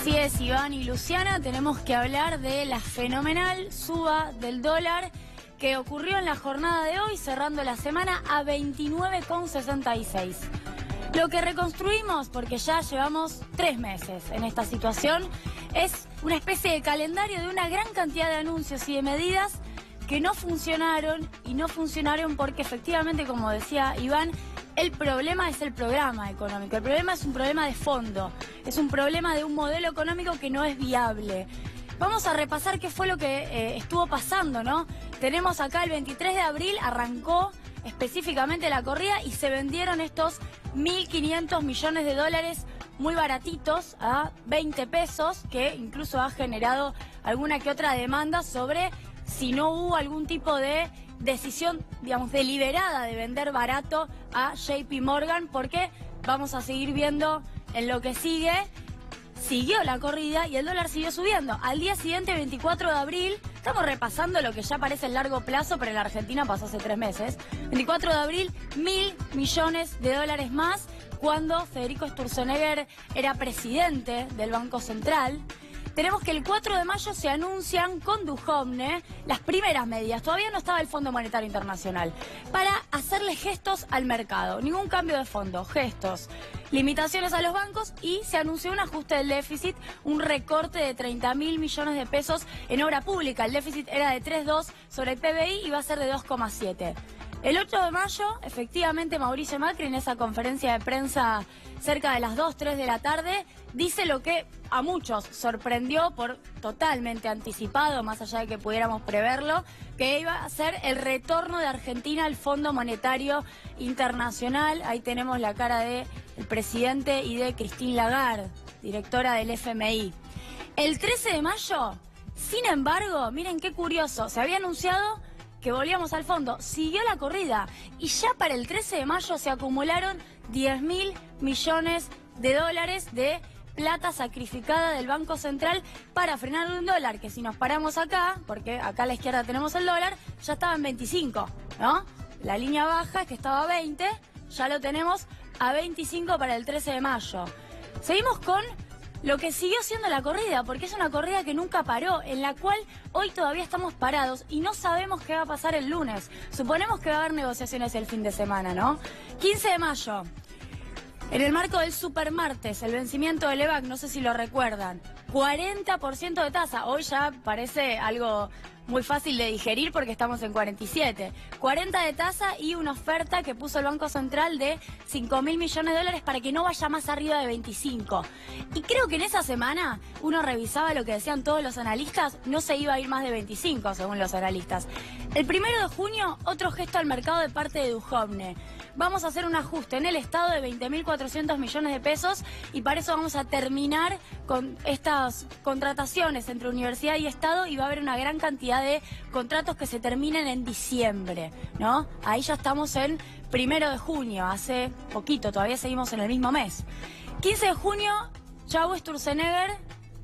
Así es, Iván y Luciana, tenemos que hablar de la fenomenal suba del dólar que ocurrió en la jornada de hoy, cerrando la semana a 29,66. Lo que reconstruimos, porque ya llevamos 3 meses en esta situación, es una especie de calendario de una gran cantidad de anuncios y de medidas que no funcionaron, y no funcionaron porque efectivamente, como decía Iván, el problema es el programa económico, el problema es un problema de fondo, es un problema de un modelo económico que no es viable. Vamos a repasar qué fue lo que estuvo pasando, ¿no? Tenemos acá el 23 de abril, arrancó específicamente la corrida y se vendieron estos 1.500 millones de dólares muy baratitos a 20 pesos, que incluso ha generado alguna que otra demanda sobre si no hubo algún tipo de decisión, digamos, deliberada de vender barato a JP Morgan, porque vamos a seguir viendo en lo que sigue. Siguió la corrida y el dólar siguió subiendo. Al día siguiente, 24 de abril, estamos repasando lo que ya parece el largo plazo, pero en la Argentina pasó hace 3 meses. 24 de abril, 1.000 millones de dólares más, cuando Federico Sturzenegger era presidente del Banco Central. Tenemos que el 4 de mayo se anuncian con Duhovne las primeras medidas, todavía no estaba el Fondo Monetario Internacional, para hacerle gestos al mercado. Ningún cambio de fondo, gestos, limitaciones a los bancos, y se anunció un ajuste del déficit, un recorte de 30.000 millones de pesos en obra pública. El déficit era de 3,2 sobre el PBI y va a ser de 2,7. El 8 de mayo, efectivamente, Mauricio Macri, en esa conferencia de prensa cerca de las 2, 3 de la tarde, dice lo que a muchos sorprendió por totalmente anticipado, más allá de que pudiéramos preverlo, que iba a ser el retorno de Argentina al Fondo Monetario Internacional. Ahí tenemos la cara del presidente y de Christine Lagarde, directora del FMI. El 13 de mayo, sin embargo, miren qué curioso, se había anunciado que volvíamos al fondo, siguió la corrida y ya para el 13 de mayo se acumularon 10.000 millones de dólares de plata sacrificada del Banco Central para frenar un dólar que, si nos paramos acá, porque acá a la izquierda tenemos el dólar, ya estaba en 25, ¿no? La línea baja es que estaba a 20, ya lo tenemos a 25 para el 13 de mayo. Seguimos con lo que siguió siendo la corrida, porque es una corrida que nunca paró, en la cual hoy todavía estamos parados y no sabemos qué va a pasar el lunes. Suponemos que va a haber negociaciones el fin de semana, ¿no? 15 de mayo, en el marco del supermartes, el vencimiento del EVAC, no sé si lo recuerdan, 40% de tasa. Hoy ya parece algo muy fácil de digerir porque estamos en 47. 40 de tasa y una oferta que puso el Banco Central de 5.000 millones de dólares para que no vaya más arriba de 25. Y creo que en esa semana uno revisaba lo que decían todos los analistas, no se iba a ir más de 25 según los analistas. El 1 de junio, otro gesto al mercado de parte de Duhovne. Vamos a hacer un ajuste en el Estado de 20.400 millones de pesos y para eso vamos a terminar con estas contrataciones entre universidad y Estado, y va a haber una gran cantidad de contratos que se terminen en diciembre, ¿no? Ahí ya estamos en 1 de junio, hace poquito, todavía seguimos en el mismo mes. 15 de junio, chau Sturzenegger,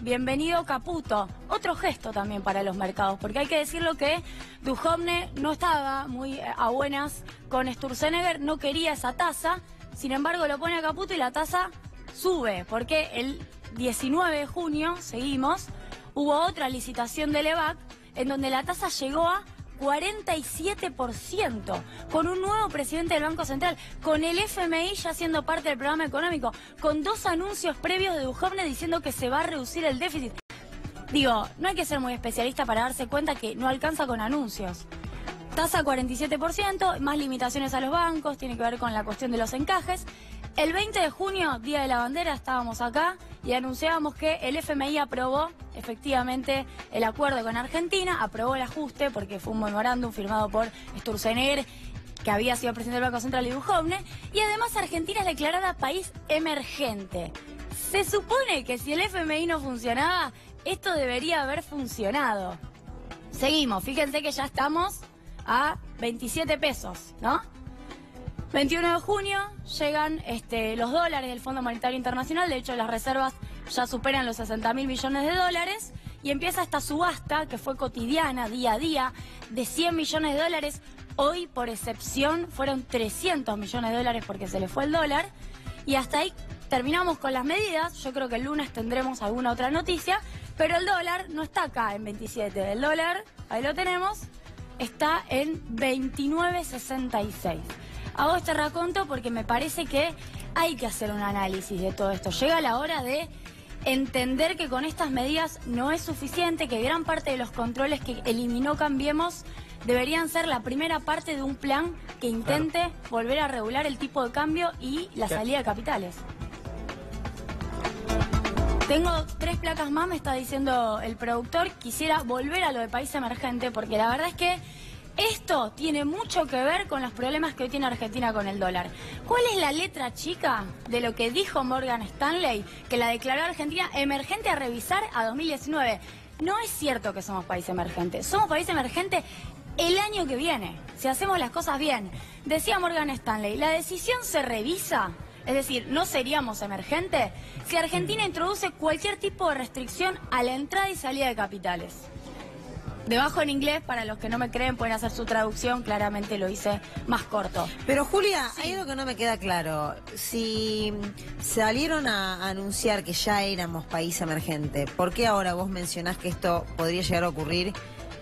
bienvenido Caputo. Otro gesto también para los mercados, porque hay que decirlo que Duhovne no estaba muy a buenas con Sturzenegger, no quería esa tasa, sin embargo lo pone a Caputo y la tasa sube, porque el 19 de junio, seguimos, hubo otra licitación del EVAC en donde la tasa llegó a 47%, con un nuevo presidente del Banco Central, con el FMI ya siendo parte del programa económico, con 2 anuncios previos de Duhovne diciendo que se va a reducir el déficit. Digo, no hay que ser muy especialista para darse cuenta que no alcanza con anuncios. Tasa 47%, más limitaciones a los bancos, tiene que ver con la cuestión de los encajes. El 20 de junio, Día de la Bandera, estábamos acá y anunciábamos que el FMI aprobó efectivamente el acuerdo con Argentina, aprobó el ajuste porque fue un memorándum firmado por Sturzenegger, que había sido presidente del Banco Central, y Duhovne, y además Argentina es declarada país emergente. Se supone que si el FMI no funcionaba, esto debería haber funcionado. Seguimos, fíjense que ya estamos a 27 pesos, ¿no? 21 de junio llegan los dólares del Fondo Monetario Internacional, de hecho las reservas ya superan los 60.000 millones de dólares, y empieza esta subasta que fue cotidiana, día a día, de 100 millones de dólares. Hoy, por excepción, fueron 300 millones de dólares porque se le fue el dólar, y hasta ahí terminamos con las medidas. Yo creo que el lunes tendremos alguna otra noticia, pero el dólar no está acá en 27. El dólar, ahí lo tenemos, está en 29.66. Hago este raconto porque me parece que hay que hacer un análisis de todo esto. Llega la hora de entender que con estas medidas no es suficiente, que gran parte de los controles que eliminó Cambiemos deberían ser la primera parte de un plan que intente volver a regular el tipo de cambio y la salida de capitales. Tengo 3 placas más, me está diciendo el productor. Quisiera volver a lo de país emergente porque la verdad es que esto tiene mucho que ver con los problemas que hoy tiene Argentina con el dólar. ¿Cuál es la letra chica de lo que dijo Morgan Stanley, que la declaró Argentina emergente a revisar a 2019? No es cierto que somos país emergente. Somos país emergente el año que viene, si hacemos las cosas bien. Decía Morgan Stanley, la decisión se revisa, es decir, no seríamos emergentes si Argentina introduce cualquier tipo de restricción a la entrada y salida de capitales. Debajo en inglés, para los que no me creen, pueden hacer su traducción, claramente lo hice más corto. Pero Julia, hay algo que no me queda claro. Si salieron a anunciar que ya éramos país emergente, ¿por qué ahora vos mencionás que esto podría llegar a ocurrir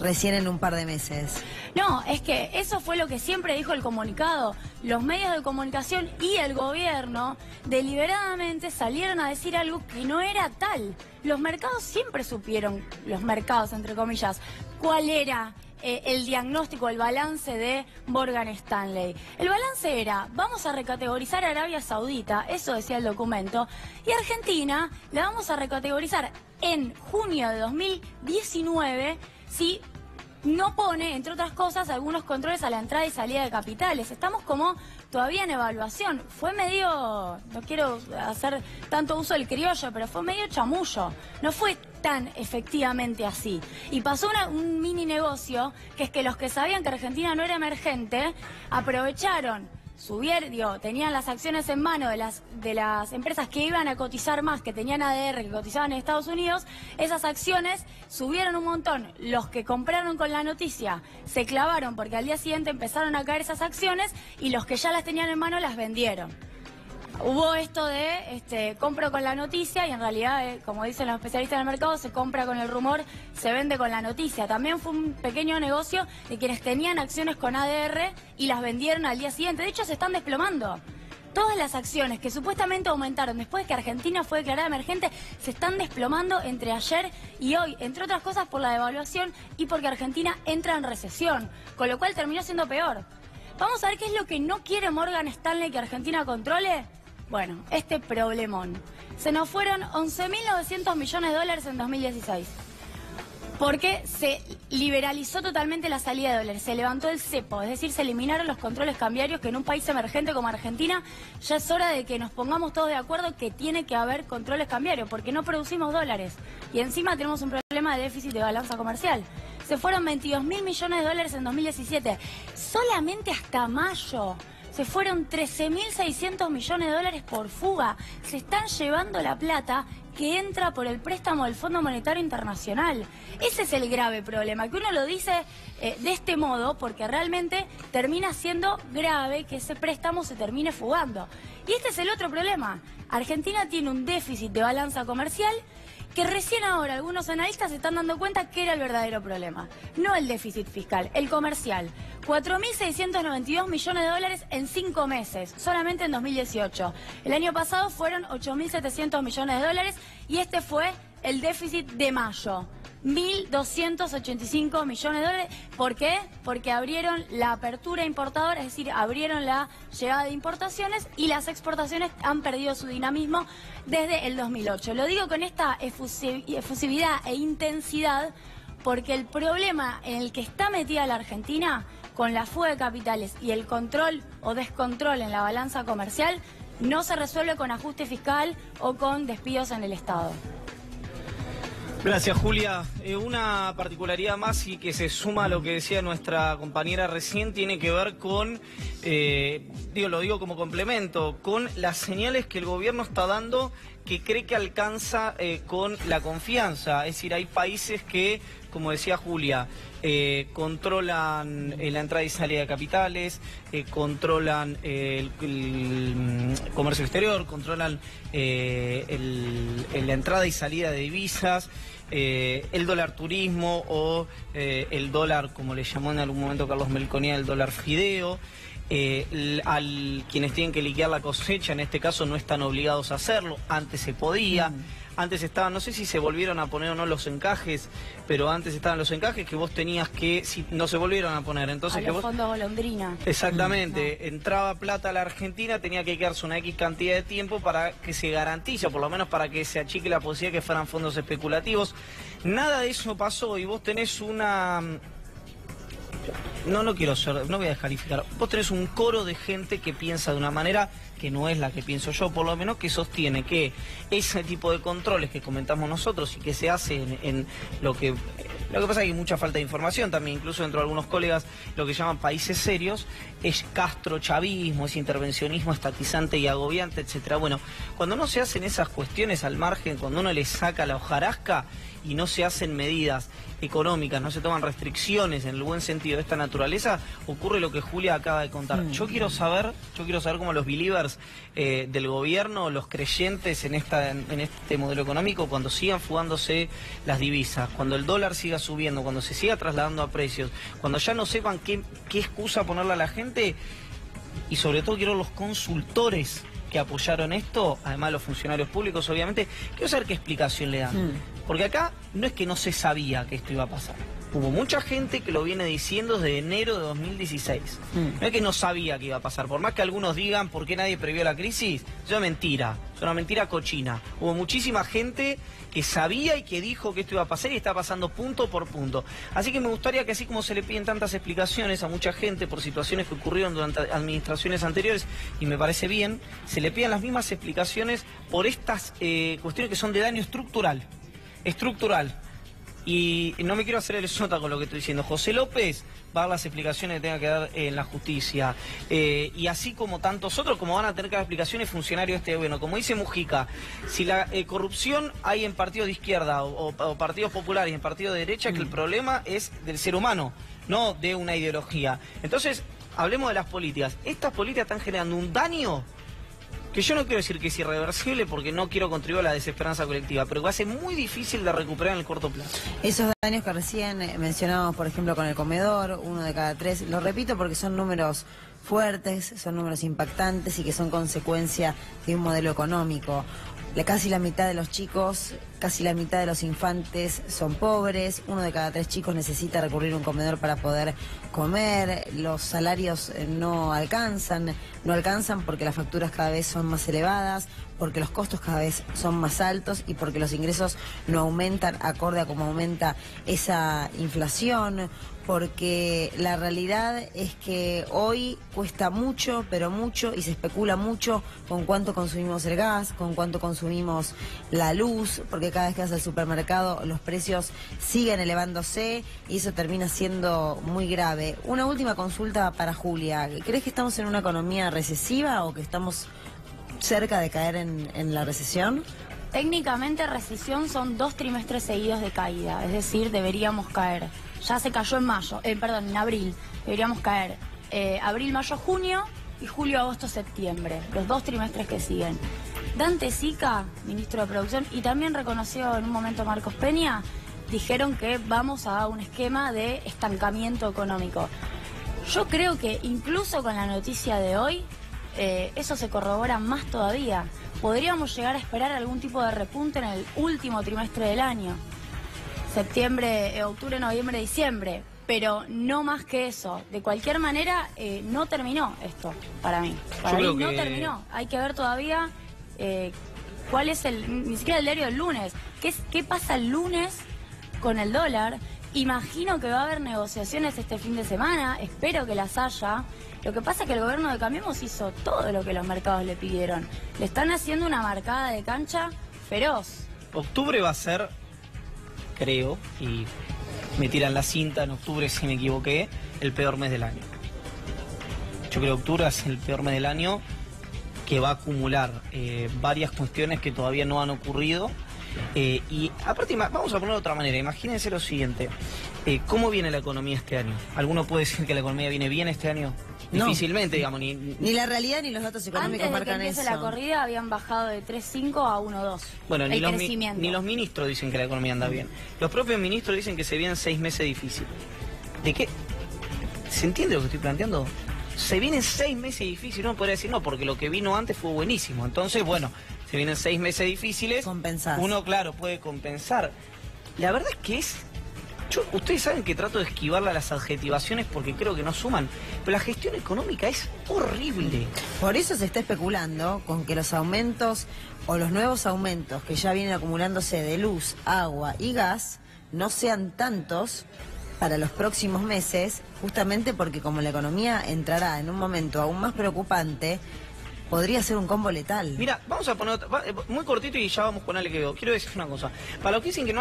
recién en un par de meses? No, es que eso fue lo que siempre dijo el comunicado. Los medios de comunicación y el gobierno deliberadamente salieron a decir algo que no era tal. Los mercados siempre supieron, los mercados entre comillas, cuál era el diagnóstico, el balance de Morgan Stanley. El balance era, vamos a recategorizar a Arabia Saudita, eso decía el documento, y Argentina la vamos a recategorizar en junio de 2019 si no pone, entre otras cosas, algunos controles a la entrada y salida de capitales. Estamos como todavía en evaluación. Fue medio, no quiero hacer tanto uso del criollo, pero fue medio chamullo. No fue tan efectivamente así. Y pasó un mini negocio, que es que los que sabían que Argentina no era emergente, aprovecharon, tenían las acciones en mano de las empresas que iban a cotizar más, que tenían ADR, que cotizaban en Estados Unidos. Esas acciones subieron un montón. Los que compraron con la noticia se clavaron porque al día siguiente empezaron a caer esas acciones y los que ya las tenían en mano las vendieron. Hubo esto de compro con la noticia y en realidad, como dicen los especialistas del mercado, se compra con el rumor, se vende con la noticia. También fue un pequeño negocio de quienes tenían acciones con ADR y las vendieron al día siguiente. De hecho, se están desplomando. Todas las acciones que supuestamente aumentaron después de que Argentina fue declarada emergente se están desplomando entre ayer y hoy, entre otras cosas por la devaluación y porque Argentina entra en recesión, con lo cual terminó siendo peor. Vamos a ver qué es lo que no quiere Morgan Stanley que Argentina controle. Bueno, este problemón. Se nos fueron 11.900 millones de dólares en 2016. Porque se liberalizó totalmente la salida de dólares, se levantó el cepo, es decir, se eliminaron los controles cambiarios que en un país emergente como Argentina ya es hora de que nos pongamos todos de acuerdo que tiene que haber controles cambiarios, porque no producimos dólares y encima tenemos un problema de déficit de balanza comercial. Se fueron 22.000 millones de dólares en 2017, solamente hasta mayo. Se fueron 13.600 millones de dólares por fuga. Se están llevando la plata que entra por el préstamo del Fondo Monetario Internacional. Ese es el grave problema, que uno lo dice de este modo porque realmente termina siendo grave que ese préstamo se termine fugando. Y este es el otro problema. Argentina tiene un déficit de balanza comercial que recién ahora algunos analistas se están dando cuenta que era el verdadero problema. No el déficit fiscal, el comercial. 4.692 millones de dólares en 5 meses, solamente en 2018. El año pasado fueron 8.700 millones de dólares y este fue el déficit de mayo. 1.285 millones de dólares. ¿Por qué? Porque abrieron la apertura importadora, es decir, abrieron la llegada de importaciones y las exportaciones han perdido su dinamismo desde el 2008. Lo digo con esta efusividad e intensidad porque el problema en el que está metida la Argentina con la fuga de capitales y el control o descontrol en la balanza comercial no se resuelve con ajuste fiscal o con despidos en el Estado. Gracias, Julia. Una particularidad más y que se suma a lo que decía nuestra compañera recién tiene que ver con, lo digo como complemento, con las señales que el gobierno está dando que cree que alcanza con la confianza. Es decir, hay países que, como decía Julia, controlan la entrada y salida de capitales, controlan el comercio exterior, controlan la entrada y salida de divisas, el dólar turismo o el dólar, como le llamó en algún momento Carlos Melconian, el dólar fideo. Quienes tienen que liquidar la cosecha, en este caso no están obligados a hacerlo, antes se podía. Antes estaban, no sé si se volvieron a poner o no los encajes, pero antes estaban los encajes que vos tenías que, si no se volvieron a poner, entonces a que los vos... fondos golondrina. Exactamente, entraba plata a la Argentina, tenía que quedarse una X cantidad de tiempo para que se garantice, o por lo menos para que se achique la posibilidad de que fueran fondos especulativos. Nada de eso pasó y vos tenés una... No voy a descalificar. Vos tenés un coro de gente que piensa de una manera que no es la que pienso yo, por lo menos, que sostiene que ese tipo de controles que comentamos nosotros y que se hace en lo que pasa es que hay mucha falta de información también, incluso dentro de algunos colegas, lo que llaman países serios, es castrochavismo, es intervencionismo estatizante y agobiante, etcétera. Bueno, cuando no se hacen esas cuestiones al margen, cuando uno le saca la hojarasca y no se hacen medidas económicas, no se toman restricciones en el buen sentido de esta naturaleza, ocurre lo que Julia acaba de contar. Yo quiero saber cómo los believers del gobierno, los creyentes en este modelo económico, cuando sigan fugándose las divisas, cuando el dólar siga subiendo, cuando se siga trasladando a precios, cuando ya no sepan qué excusa ponerle a la gente, y sobre todo quiero los consultores que apoyaron esto, además los funcionarios públicos, obviamente, quiero saber qué explicación le dan. Porque acá no es que no se sabía que esto iba a pasar. Hubo mucha gente que lo viene diciendo desde enero de 2016. No es que no sabía que iba a pasar. Por más que algunos digan por qué nadie previó la crisis, es una mentira. Es una mentira cochina. Hubo muchísima gente que sabía y que dijo que esto iba a pasar y está pasando punto por punto. Así que me gustaría que, así como se le piden tantas explicaciones a mucha gente por situaciones que ocurrieron durante administraciones anteriores, y me parece bien, se le pidan las mismas explicaciones por estas cuestiones que son de daño estructural. Y no me quiero hacer el sota con lo que estoy diciendo. José López va a dar las explicaciones que tenga que dar en la justicia. Y así como tantos otros, como van a tener que dar explicaciones funcionarios de este gobierno. Como dice Mujica, si la corrupción hay en partidos de izquierda o partidos populares y en partidos de derecha, que el problema es del ser humano, no de una ideología. Entonces, hablemos de las políticas. Estas políticas están generando un daño que yo no quiero decir que es irreversible porque no quiero contribuir a la desesperanza colectiva, pero que va a ser muy difícil de recuperar en el corto plazo. Esos daños que recién mencionábamos, por ejemplo, con el comedor, 1 de cada 3, lo repito porque son números fuertes, son números impactantes y que son consecuencia de un modelo económico. Casi la mitad de los chicos, casi la mitad de los infantes son pobres, 1 de cada 3 chicos necesita recurrir a un comedor para poder comer, los salarios no alcanzan porque las facturas cada vez son más elevadas, porque los costos cada vez son más altos y porque los ingresos no aumentan acorde a cómo aumenta esa inflación, porque la realidad es que hoy cuesta mucho, pero mucho, y se especula mucho con cuánto consumimos el gas, con cuánto consumimos la luz, porque cada vez que vas al supermercado los precios siguen elevándose y eso termina siendo muy grave. Una última consulta para Julia. ¿Crees que estamos en una economía recesiva o que estamos cerca de caer en la recesión? Técnicamente recesión son 2 trimestres seguidos de caída, es decir, deberíamos caer. Ya se cayó en abril, deberíamos caer abril, mayo, junio y julio, agosto, septiembre, los 2 trimestres que siguen. Dante Sica, ministro de Producción, y también reconoció en un momento Marcos Peña, dijeron que vamos a un esquema de estancamiento económico. Yo creo que incluso con la noticia de hoy, eso se corrobora más todavía. Podríamos llegar a esperar algún tipo de repunte en el último trimestre del año. Septiembre, octubre, noviembre, diciembre. Pero no más que eso. De cualquier manera, no terminó esto para mí. Para mí no terminó. Hay que ver todavía cuál es ni siquiera el diario del lunes. ¿Qué pasa el lunes con el dólar? Imagino que va a haber negociaciones este fin de semana. Espero que las haya. Lo que pasa es que el gobierno de Cambiemos hizo todo lo que los mercados le pidieron. Le están haciendo una marcada de cancha feroz. Octubre va a ser, creo, y me tiran la cinta en octubre si me equivoqué, el peor mes del año. Yo creo que octubre es el peor mes del año que va a acumular varias cuestiones que todavía no han ocurrido. Y aparte, vamos a ponerlo de otra manera. Imagínense lo siguiente. ¿Cómo viene la economía este año? ¿Alguno puede decir que la economía viene bien este año? No. Difícilmente, digamos. Ni la realidad ni los datos económicos Antes de que marcan empiece eso. la corrida habían bajado de 3,5 a 1,2. Bueno, ni crecimiento. los ministros dicen que la economía anda bien. Los propios ministros dicen que se vienen 6 meses difíciles. ¿De qué? ¿Se entiende lo que estoy planteando? Se vienen 6 meses difíciles. Uno podría decir no, porque lo que vino antes fue buenísimo. Entonces, bueno, se vienen 6 meses difíciles. Compensás. Uno, claro, puede compensar. La verdad es que ustedes saben que trato de esquivarle a las adjetivaciones porque creo que no suman, pero la gestión económica es horrible. Por eso se está especulando con que los aumentos o los nuevos aumentos que ya vienen acumulándose de luz, agua y gas no sean tantos para los próximos meses, justamente porque como la economía entrará en un momento aún más preocupante, podría ser un combo letal. Mira, vamos a poner muy cortito y ya vamos con Ale que quiero decir una cosa. Para los que dicen que no hay